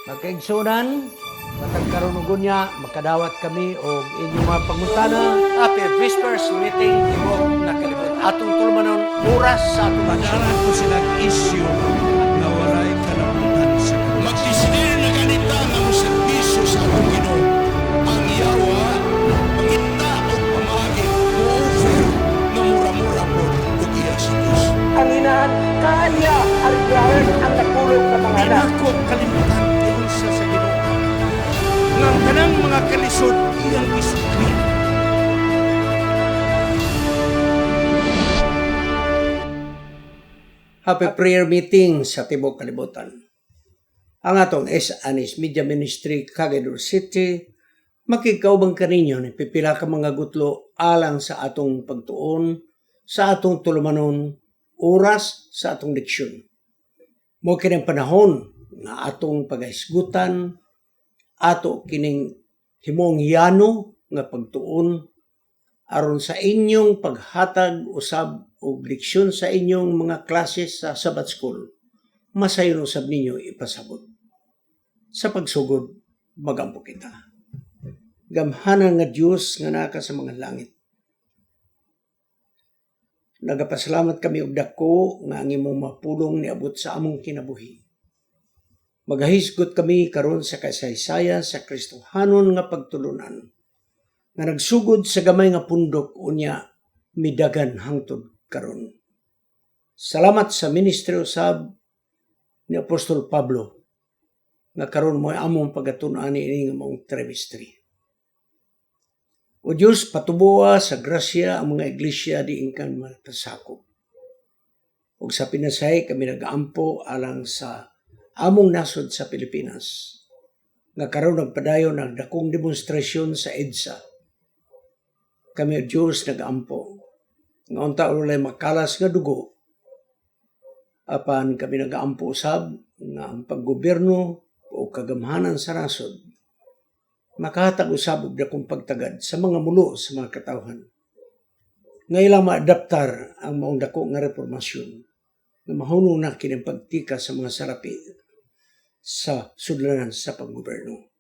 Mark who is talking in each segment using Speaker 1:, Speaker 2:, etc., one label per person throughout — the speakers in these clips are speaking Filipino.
Speaker 1: Magkaigsunan, matag karon ug unya makadawat kami og inyong mga pangutana.
Speaker 2: Happy Whispers meeting Timog na kalibot. Atong tulumanon oras sa atong
Speaker 3: Padaran ko silang isyu na walay kalabutan sa Diyos.
Speaker 4: Magdesidir na ganita nga mo serbisyo sa atong Ginoo. Ang yawa, pangita o pamagi, mo-offer na mura-mura po ug iya sa Diyos.
Speaker 5: Ang inahan kanya arigahan ang napulog sa mga anak.
Speaker 2: pinako kalimutan ingon sa Ginoo. Nga ang kanang mga kalisod iyang isukli.
Speaker 1: Happy prayer meeting sa Tibok Kalibutan. Ang atong S.Anis Media Ministry, Cagayan City, makikaubang kaninyo ni pipila ka mga gutlo alang sa atong pagtuon, sa atong tulumanon, oras sa atong leksyon. Mo kining panahon na atong pagahisgutan, ato kining himong yano nga pagtuon aron sa inyong paghatag usab og leksyon sa inyong mga klase sa Sabbath School. Masayon usab ninyo ipasabot. Sa pagsugod, magampo kita. Gamhanan nga Dios nga naka sa mga langit. Nagapasalamat kami og dako nga ang imong mapulong niabot sa among kinabuhi. Magahisgot kami karon sa kasaysayan sa Kristohanon nga pagtulunan nga nagsugod sa gamay nga pundok unya midagan hangtod karon. Salamat sa ministry usab ni Apostol Pablo nga karon mo among pagatun-an ini nga maong tremestry. O Diyos, patubuha sa grasya ang mga iglesia di ingkan matasakop. Ug sa pinasay kami nag-ampo alang sa among nasod sa Pilipinas. Nga karon nagpadayon ang dakong demonstrasyon sa EDSA. Kami o Diyos nag-ampo. Nga unta ulay makalas nga dugo. Apan kami nag-ampo usab nga ang paggobyerno o kagamhanan sa nasod makahatag usab og dakong pagtagad sa mga mulo sa mga katawhan. Nga ilang maadaptar ang maong dako nga reformasyon nga mahunong na kining pagtika sa mga sarapi sa sudlanan sa paggobyerno.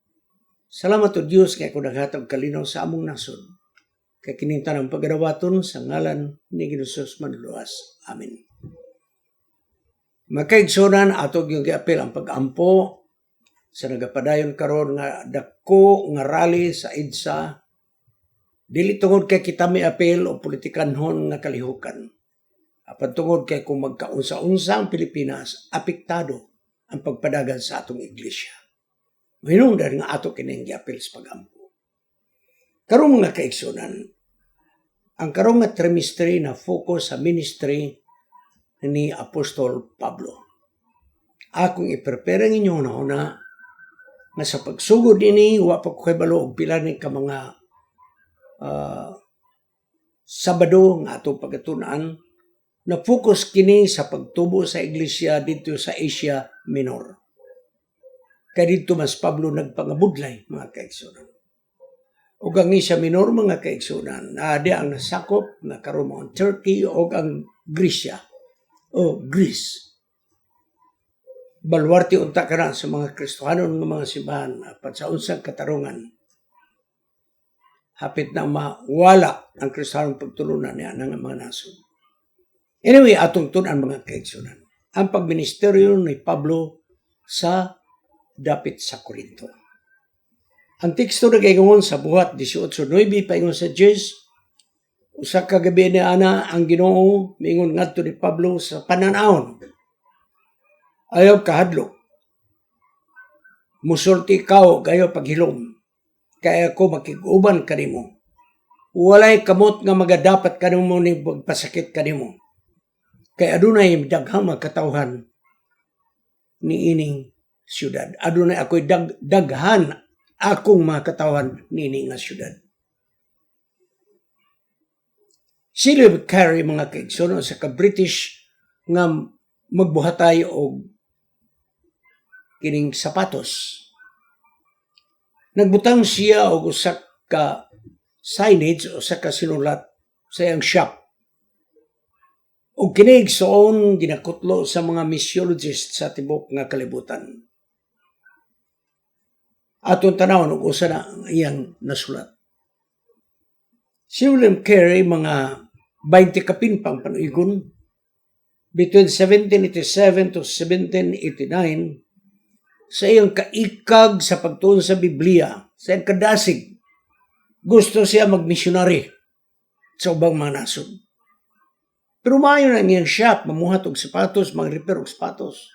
Speaker 1: Salamat o Diyos kay ako naghatag kalinaw sa among nasod. Kay kining tanang pagadawaton sa ngalan ni Hesus Manluas. Amen. Magkaigsunan atog yung giapil ang pag-ampo sa nagapadayon karon nga dako nga rally sa EDSA. Dili tungod kay kita may apel o politikanhon nga kalihukan. Apan tungod kay kung magkaunsa-unsa ang Pilipinas, apektado ang pagpadagan sa atong iglesia. Hinungdan nga ato kining giapil sa pag-ampo. Karong nga kaigsunan, ang karong nga trimestry na focus sa ministry ni Apostol Pablo. Akong i-prepare ang inyo na nga sa pagsugod ini, wa pa ko kabalo og pila ni ka mga Sabado nga ato pagatunan na focus kini sa pagtubo sa iglesia dito sa Asia Minor. Kaya dito mas Pablo nagpangabudlay mga kaigsunan. O ang Asia Minor mga kaigsunan, di ang nasakop na karon ang Turkey o ang Grecia o Greece. Baluarte unta ka na sa mga Kristohanon ng mga simbahan at sa unsang katarungan. Hapit na mawala ang Kristohanon pagtulunan niya ng mga nasod. Anyway, atong tunan mga kaigsunan. Ang pagministeryo ni Pablo sa dapit sa Korinto. Ang teksto na kailangan sa buhat 18:9 paingon sa 10. Usa ka gabi ni ana ang Ginoo mingon ngadto ni Pablo sa pananawon. Ayaw kahadlok. Musulti ikaw gayo paghilom. Kaya ako makiguban kanimo. Walay kamot nga magadapat kanimo ni pagpasakit kanimo. Kay adunay daghang magkatawhan ni ining syudad. Adunay ako'y daghan akong mga katawhan ni ining nga syudad. Sila carry mga kaigsunon sa ka-British nga magbuhatay og kining sapatos. Nagbutang siya og usa ka signage o usa ka sinulat sa iyang shop. Og kini igsoon ginakutlo sa mga missiologists sa tibok nga kalibutan. atong tanawon ug usa na ang iyang nasulat. Si William Carey mga 20 kapinpang panuigon between 1787 to 1789 sa iyang kaikag sa pagtuon sa Biblia, sa iyang kadasig, gusto siya magmisyonary sa ubang mga nasod. Pero maayo na iyang shop, mamuhat og sapatos, mag-repair og sapatos.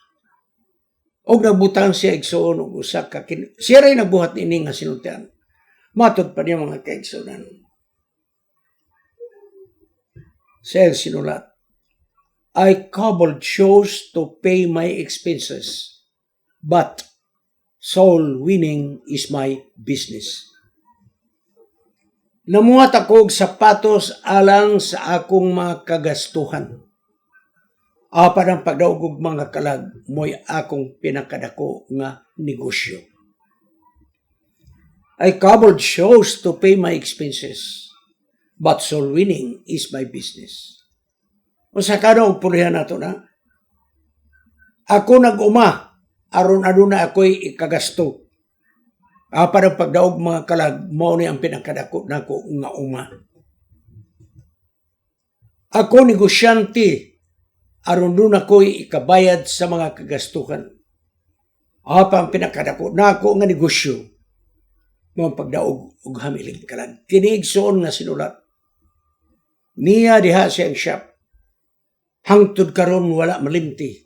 Speaker 1: Og nagbutang siya igsoon og usa ka siya ray nagbuhat ini nga sinultian. Matod pa niya mga kaigsunan. Siya sinulat, I cobbled shows to pay my expenses, but soul winning is my business. Namuhat ako og sapatos alang sa akong mga kagastuhan. Apan ang pagdaog og mga kalag mo'y akong pinakadako nga negosyo. I cobbled shows to pay my expenses, but soul winning is my business. O sa kada og pulihan nato na, ako nag-uma, aron aduna ako'y ikagasto. Apan ang pagdaog mga kalag, mao ni ang pinakadako nako nga uma. Ako negosyante, aron doon ako'y ikabayad sa mga kagastuhan. Apan ang pinakadako nako nga negosyo, mao ang pagdaog og hamiling kalag. Kini igsoon nga sinulat. Niya diha siyang shop. Hangtod karon wala malimti,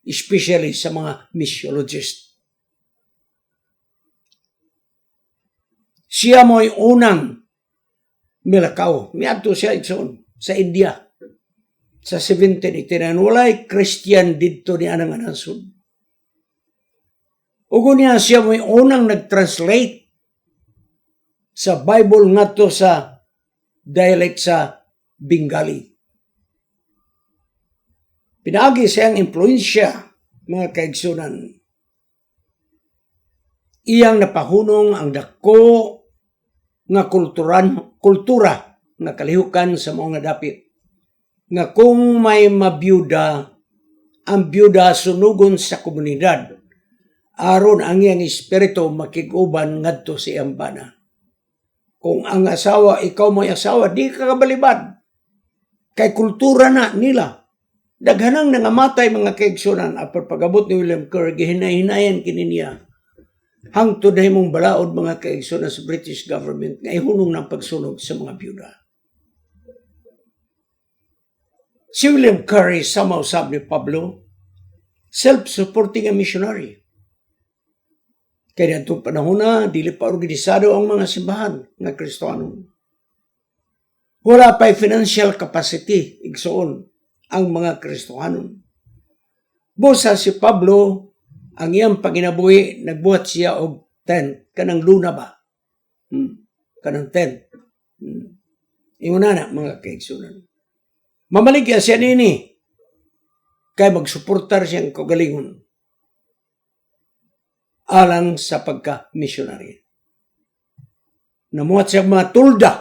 Speaker 1: especially sa mga missiologist. Siya mo'y unang milakaw. Miadto siya igsoon sa India. Sa 1789, walay Christian dito ni anang nasod. Ugo niya siya mo'y unang nag-translate sa Bible ngadto sa dialect sa Bengali. Pinaagi siyang impluensya, mga kaigsunan. Iyang napahunong ang dako nga kultura nga kalihukan sa mga dapit. Nga kung may mabiyuda, ang biyuda sunugon sa komunidad, aron ang iyang espiritu makiguban ngadto sa iyang bana. Kung ang asawa, ikaw mo'y asawa, di ka kabalibad. Kay kultura na nila. Daghanang nangamatay mga kaigsunan apar pagabot ni William Carey, gihinay-hinayan kini niya. Hangtod na himong balaod mga kaigsunan sa British government nga ihunong ng pagsunog sa mga biyuda. Si William Carey, samaw sab ni Pablo, self-supporting a missionary. Kaya itong panahon na, dili pa organisado ang mga simbahan ng Kristiyano. Wala pa'y financial capacity, igsoon, ang mga Kristiyano. Busa si Pablo, ang iyang panginabuhi, nagbuhat siya og tent, kanang luna ba? Kanang tent. Iuna na, mga kaigsunan. Mamaligya siya nini, kay magsuportar siyang kagalingon alang sa pagka-missionary. Namuhat siya mga tulda.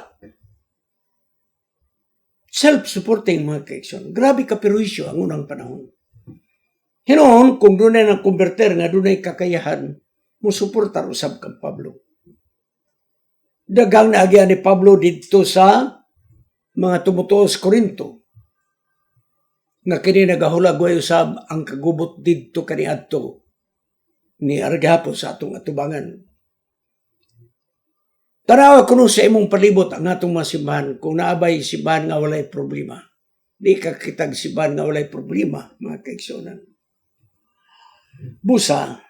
Speaker 1: Self-supporting mga kaigsunan. Grabe kapiruisyo ang unang panahon. Hinoon, kung doon ay nang-converter nga doon ay kakayahan, musuportar usab kang Pablo. Dagang naagyan ni Pablo dito sa mga tumutuo sa Korinto. Nga kini nagahulagway usab ang kagubot dito kaniadto ni Argapon sa atong atubangan. Tanawa kuno sa imong palibot ang atong mga simbahan kung naabay simbahan nga walay problema. Di ka kitag simbahan nga walay problema, mga kaigsunan. Busa,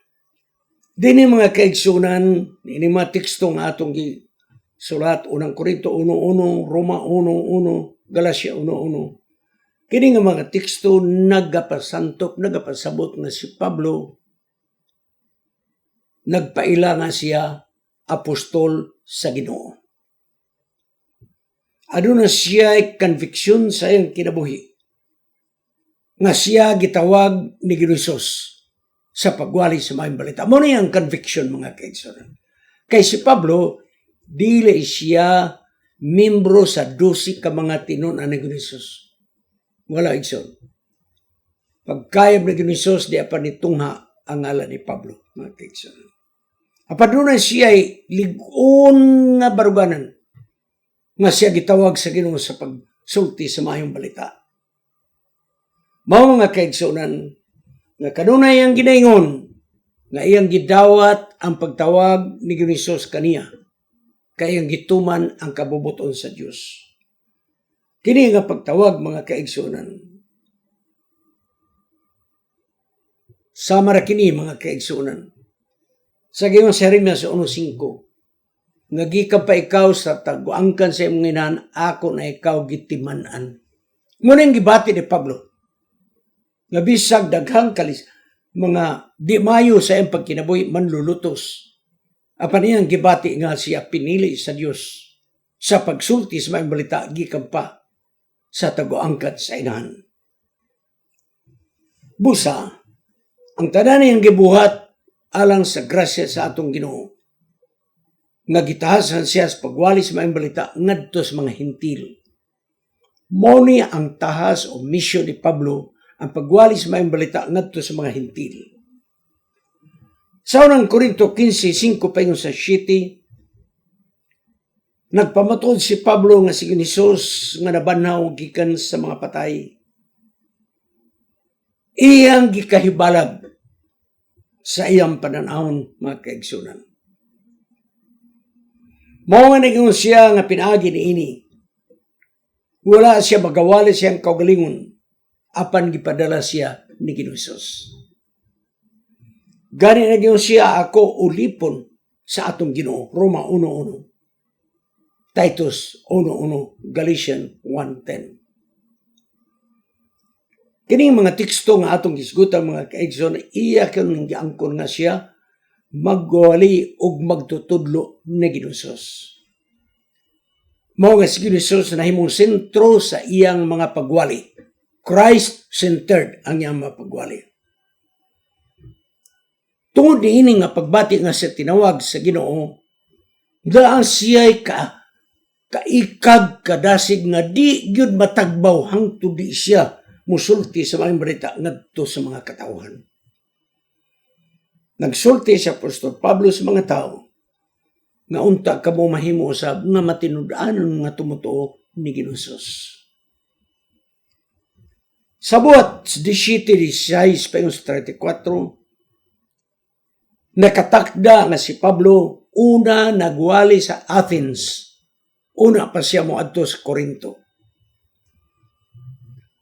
Speaker 1: din mga kaigsunan, ini mga teksto nga atong sulat, unang Korinto 1:1, Roma 1:1, Galacia 1:1. Kini nga mga teksto nagapasantok, nagapasabot nga si Pablo, nagpaila nga siya apostol sa Ginoo. Aduna siya ay conviction sa iyang kinabuhi nga siya gitawag ni Ginoo sa pagwali sa maayong balita. Muna yung conviction, mga kaigsunan. Kay si Pablo, dili siya membro sa 12 ka mga tinunan ni Ginoo. Wala igsoon. Pagkayab ni Ginoo, di pa nitungha ang ngalan ni Pablo, mga kaigsunan. Apadunay siya ay ligon nga baruganan nga siya gitawag sa Ginoo sa pagsulti sa maayong balita. Mao mga kaigsunan nga kanunay ang ginaingon nga iyang gidawat ang pagtawag ni Hesus kaniya kay iyang gituman ang kabubuton sa Dios. Kini nga pagtawag mga kaigsunan. Sama ra kini mga kaigsunan. Sa gayong sa Jeremias 1:5, nga gikan pa ikaw sa taguangkan sa imong inahan, ako na ikaw gitiman-an. Ngunit gibati ni Pablo, nga bisag daghang mga di mayo sa iyang pagkinabuhi manlulutos. Apan iyang gibati nga siya pinili sa Dios sa pagsulti sa maayong balita gikan pa sa taguangkan sa inahan. Busa, ang tanan niyang gibuhat alang sa grasya sa atong Ginoo, nga gitahasan siya sa pagwali sa maayong balita ngadto sa mga hintil. Mao ni ang tahas o misyon ni Pablo, ang pagwali sa maayong balita ngadto sa mga hintil. Sa unang Korinto 15:5 paingon sa 7, nagpamatod si Pablo nga si Hesus nga nabanhaw gikan sa mga patay. Iyang gikahibalag sa iyang pananahon mga kaigsunan. Mao nga naging siya nga pinaagi niini. Wala siya magawali siyang kaugalingon apan gipadala siya ni Hesus. Gani naging siya ako ulipon sa atong Ginoo. Roma 1:1. Titus 1:1. Galatians 1:10. Kining mga teksto nga atong gisgutan mga kaigsoon, iya kang giangkon nga siya magwali ug magtutudlo ni Hesus. Mao nga si Hesus nahimong sentro sa iyang mga pagwali. Christ-centered ang iyang mga pagwali. Tungod niini nga pagbati nga siya tinawag sa Ginoo, daan siya'y kaikag kadasig nga di gyud matagbaw hangtod di siya musulti sa maayong balita ngadto sa mga katawhan. Nagsulti si Apostol Pablo sa mga tao nga unta kamo mahimo usab nga matinud-anon nga tumutuo ni Hesus. Sa buhat 17:16 paingon sa 34, nakatakda nga si Pablo una nagwali sa Athens. Una pa siya moadto sa Korinto.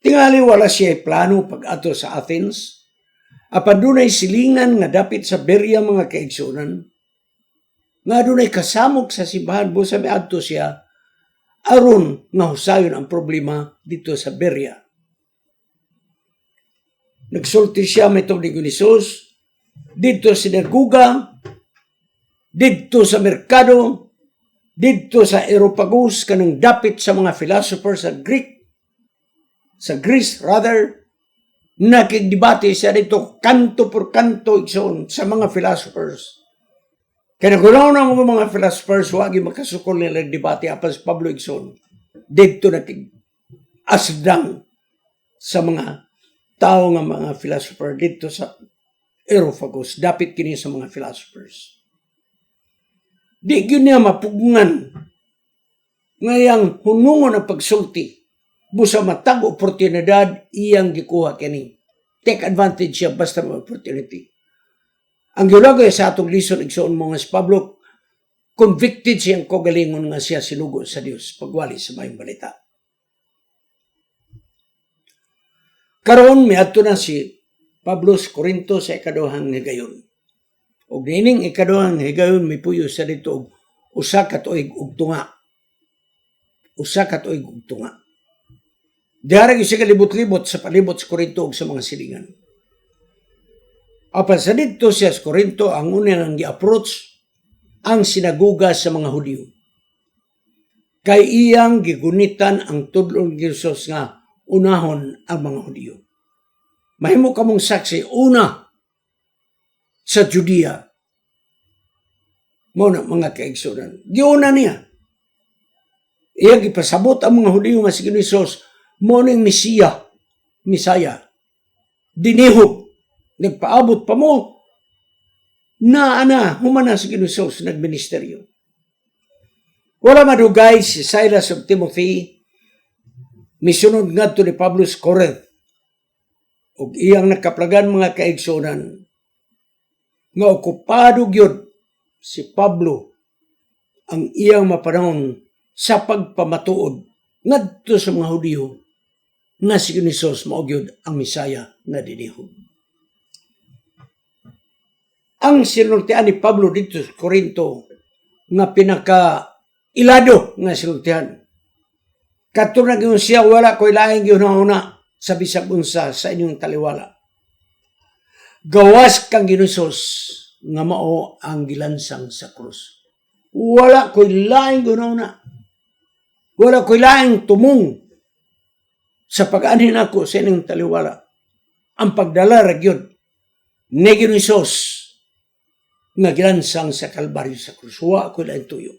Speaker 1: Tingali wala siya plano pag-ato sa Athens. Apan dunay silingan nga dapit sa Berea mga kaigsunan. Nga dunay kasamok sa simbahan busa miadto siya aron nga husayon ang problema dito sa Berea. Nagsulti siya metod ni Hesus dito sa sinaguga, dito sa merkado, dito sa Areopagus kanang dapit sa mga philosopher sa Greece, nakigdebate siya dito kanto por kanto igsoon sa mga philosophers. Kaya nagunaw na mga philosophers, wagi makasukol nila debate apan sa Pablo igsoon. Dito nakig-asdang sa mga tao nga mga philosopher dito sa Areopagus, dapit kini sa mga philosophers. Di yun niya mapugungan ngayang hunungon ang pagsulti. Busa matag oportunidad iyang gikuha kini. Take advantage siya basta may opportunity. Ang giulagay sa atong lison igsoon mo nga si Pablo, convicted siyang kogalingon nga siya sinugo sa Dios pagwali sa maayong balita. Karon miadto na si Pablo sa Korinto sa ikaduhang higayon. Og nining ikaduhang higayon mipuyo sa dito usa ka tuig ug tunga. Usa ka tuig ug tunga. Diharag siya kalibot-libot sa palibot sa Korinto ug sa mga silingan. Apan sa dito siya sa Korinto, ang unang gi-approach ang sinaguga sa mga Hudyo. Kay iyang gigunitan ang tudlong Hesus nga unahon ang mga Hudyo. Mahimo kamong saksi, una sa Judea. Muna mga kaigsunan. Giuna niya. Iyang ipasabot ang mga Hudyo nga si Hesus muna yung Misaya. Dinihog. Nagpaabot pa mo humana si Ginoong Hesus nagministeryo. Wala madugay si Silas of Timothy misunod ngadto ni Pablo sa Corinth ug iyang nakaplagan mga kaigsunan nga okupado gyud si Pablo ang iyang mapanahon sa pagpamatuod ngadto sa mga Hudiyo nga si Ginoong Hesus mao gyud ang Misaya nga dinihog. Ang sinultian ni Pablo dito sa Corinto nga pinaka-ilado nga sinultian. Katulad yung siya, wala ko'y laing ginahuna sa bisag unsa sa inyong taliwala. Gawas kang Ginoong Hesus nga mao ang gilansang sa krus. Wala ko'y laing ginahuna. Wala ko'y laing tumong sa pag-anhin ako sa inyong taliwala. Ang pagdala ragyod ni Ginoong Hesus nga gilansang sa Kalbaryo sa krus. Wala ko'y laing tuyo.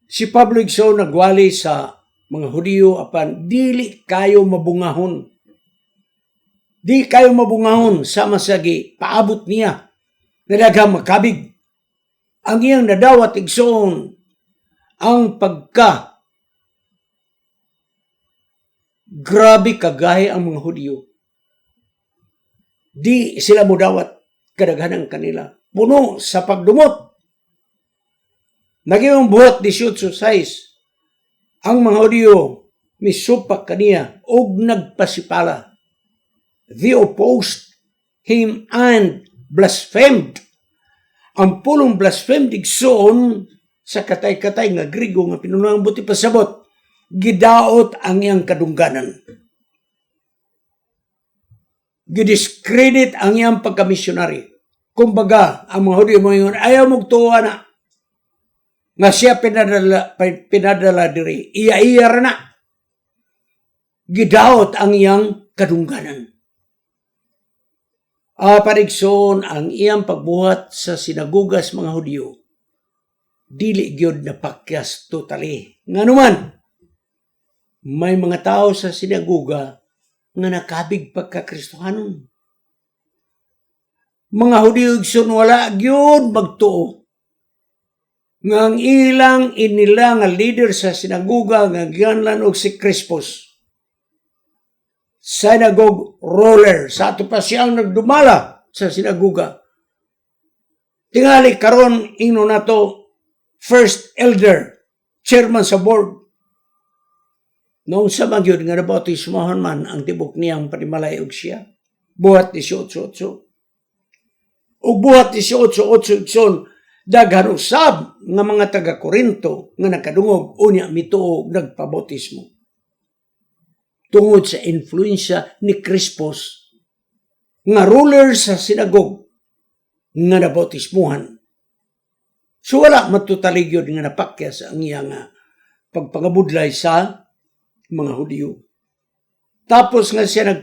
Speaker 1: Si Pablo igsoon nagwali sa mga Hudiyo apan dili kayo mabungahon. Di kayo mabungahon sama sa paabot niya na daghang makabig. Ang iyang nadawat igsoon ang grabe kagahi ang mga Hudiyo. Di sila modawat kadaghanan kanila. Puno sa pagdumot. Naging buhat 18:6 ang mga Hudiyo misupak kaniya og nagpasipala. They opposed him and blasphemed. Ang pulong blasphemed igsoon sa katay-katay nga Grigo nga pinunang buti pasabot, gidaot ang iyang kadungganan. Gidiscredit ang iyang pagkamisyonary. Kumbaga, ang mga Hudiyo mo yun, ayaw magtuwa na nga siya pinadala diri. Iya-iya na. Gidaot ang iyang kadungganan. Parigsoon ang iyang pagbuhat sa sinagugas mga Hudiyo. Dili gyud na pakyas totally. Nga naman, may mga tao sa sinaguga nga nakabig pagkakristohanon. Mga Hudiyo igsoon wala gyud magtuo. Nga ang ilang inila nga leader sa sinaguga nga gianlan og si Crispus. Synagogue ruler. Sa ato pa siyang nagdumala sa sinaguga. Tingali karon ino na to first elder, chairman sa board. Noong sa magyod nga nabautismohan man ang tibok niyang panimalay og siya. Buhat 18:8. O buhat 18:8 igsoon daghan usab nga mga taga-Korinto nga nakadungog unya mituog nagpabautismo. Tungod sa influensya ni Crispus nga ruler sa sinagog nga nabautismuhan. So wala matutaligyon nga napakyas ang iyang pagpangabudlay sa mga Hudiyo. Tapos nga siya